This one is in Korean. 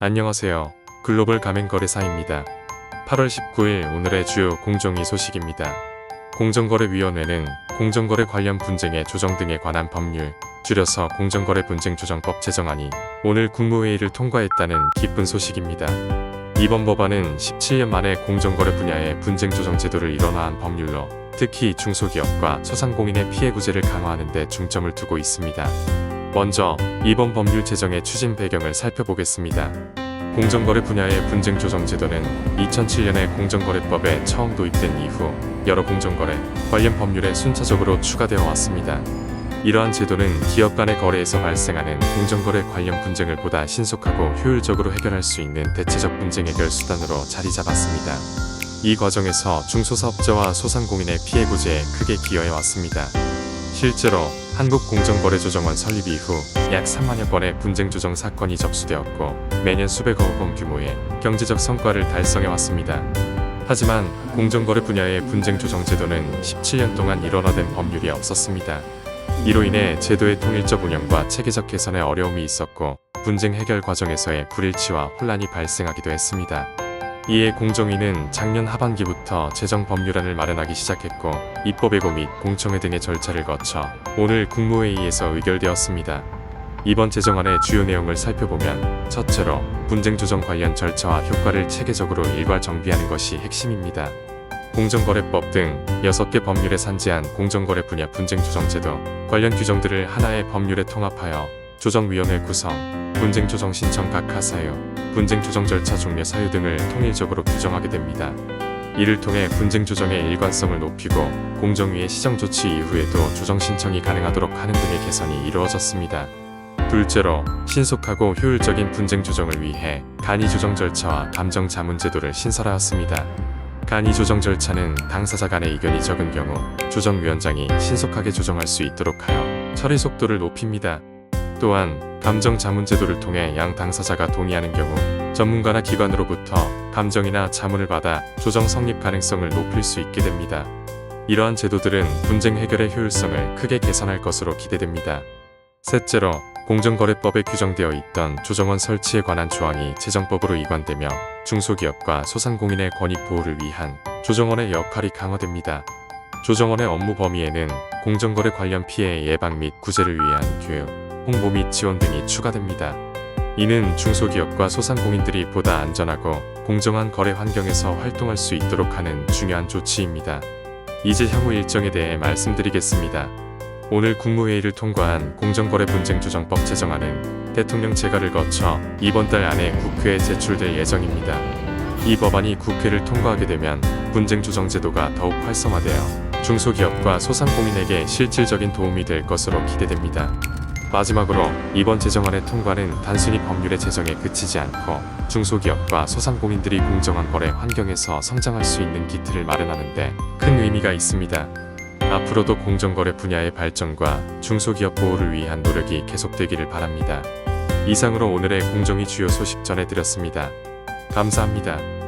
안녕하세요. 글로벌 가맹거래사입니다. 8월 19일 오늘의 주요 공정위 소식입니다. 공정거래위원회는 공정거래 관련 분쟁의 조정 등에 관한 법률, 줄여서 공정거래분쟁조정법 제정안이 오늘 국무회의를 통과했다는 기쁜 소식입니다. 이번 법안은 17년 만에 공정거래 분야의 분쟁조정 제도를 일원화한 법률로 특히 중소기업과 소상공인의 피해 구제를 강화하는 데 중점을 두고 있습니다. 먼저 이번 법률 제정의 추진 배경을 살펴보겠습니다. 공정거래 분야의 분쟁조정 제도는 2007년에 공정거래법에 처음 도입된 이후 여러 공정거래 관련 법률에 순차적으로 추가되어 왔습니다. 이러한 제도는 기업 간의 거래에서 발생하는 공정거래 관련 분쟁을 보다 신속하고 효율적으로 해결할 수 있는 대체적 분쟁 해결 수단으로 자리 잡았습니다. 이 과정에서 중소사업자와 소상공인의 피해 구제에 크게 기여해 왔습니다. 실제로 한국공정거래조정원 설립 이후 약 3만여 건의 분쟁조정 사건이 접수되었고 매년 수백억 원 규모의 경제적 성과를 달성해 왔습니다. 하지만 공정거래 분야의 분쟁조정 제도는 17년 동안 일원화된 법률이 없었습니다. 이로 인해 제도의 통일적 운영과 체계적 개선에 어려움이 있었고 분쟁 해결 과정에서의 불일치와 혼란이 발생하기도 했습니다. 이에 공정위는 작년 하반기부터 제정 법률안을 마련하기 시작했고 입법예고 및 공청회 등의 절차를 거쳐 오늘 국무회의에서 의결되었습니다. 이번 제정안의 주요 내용을 살펴보면 첫째로 분쟁조정 관련 절차와 효과를 체계적으로 일괄 정비하는 것이 핵심입니다. 공정거래법 등 6개 법률에 산재한 공정거래 분야 분쟁조정제도 관련 규정들을 하나의 법률에 통합하여 조정위원회 구성, 분쟁조정 신청 각 사유, 분쟁조정 절차 종료 사유 등을 통일적으로 규정하게 됩니다. 이를 통해 분쟁조정의 일관성을 높이고 공정위의 시정조치 이후에도 조정 신청이 가능하도록 하는 등의 개선이 이루어졌습니다. 둘째로 신속하고 효율적인 분쟁조정을 위해 간이조정 절차와 감정자문제도를 신설하였습니다. 간이조정 절차는 당사자 간의 의견이 적은 경우 조정위원장이 신속하게 조정할 수 있도록 하여 처리 속도를 높입니다. 또한 감정자문제도를 통해 양 당사자가 동의하는 경우 전문가나 기관으로부터 감정이나 자문을 받아 조정 성립 가능성을 높일 수 있게 됩니다. 이러한 제도들은 분쟁 해결의 효율성을 크게 개선할 것으로 기대됩니다. 셋째로 공정거래법에 규정되어 있던 조정원 설치에 관한 조항이 제정법으로 이관되며 중소기업과 소상공인의 권익 보호를 위한 조정원의 역할이 강화됩니다. 조정원의 업무 범위에는 공정거래 관련 피해 예방 및 구제를 위한 교육, 홍보 및 지원 등이 추가됩니다. 이는 중소기업과 소상공인들이 보다 안전하고 공정한 거래 환경에서 활동할 수 있도록 하는 중요한 조치입니다. 이제 향후 일정에 대해 말씀드리겠습니다. 오늘 국무회의를 통과한 공정거래분쟁조정법 제정안은 대통령 재가를 거쳐 이번 달 안에 국회에 제출될 예정입니다. 이 법안이 국회를 통과하게 되면 분쟁조정제도가 더욱 활성화되어 중소기업과 소상공인에게 실질적인 도움이 될 것으로 기대됩니다. 마지막으로 이번 제정안의 통과는 단순히 법률의 제정에 그치지 않고 중소기업과 소상공인들이 공정한 거래 환경에서 성장할 수 있는 기틀을 마련하는 데 큰 의미가 있습니다. 앞으로도 공정거래 분야의 발전과 중소기업 보호를 위한 노력이 계속되기를 바랍니다. 이상으로 오늘의 공정위 주요 소식 전해드렸습니다. 감사합니다.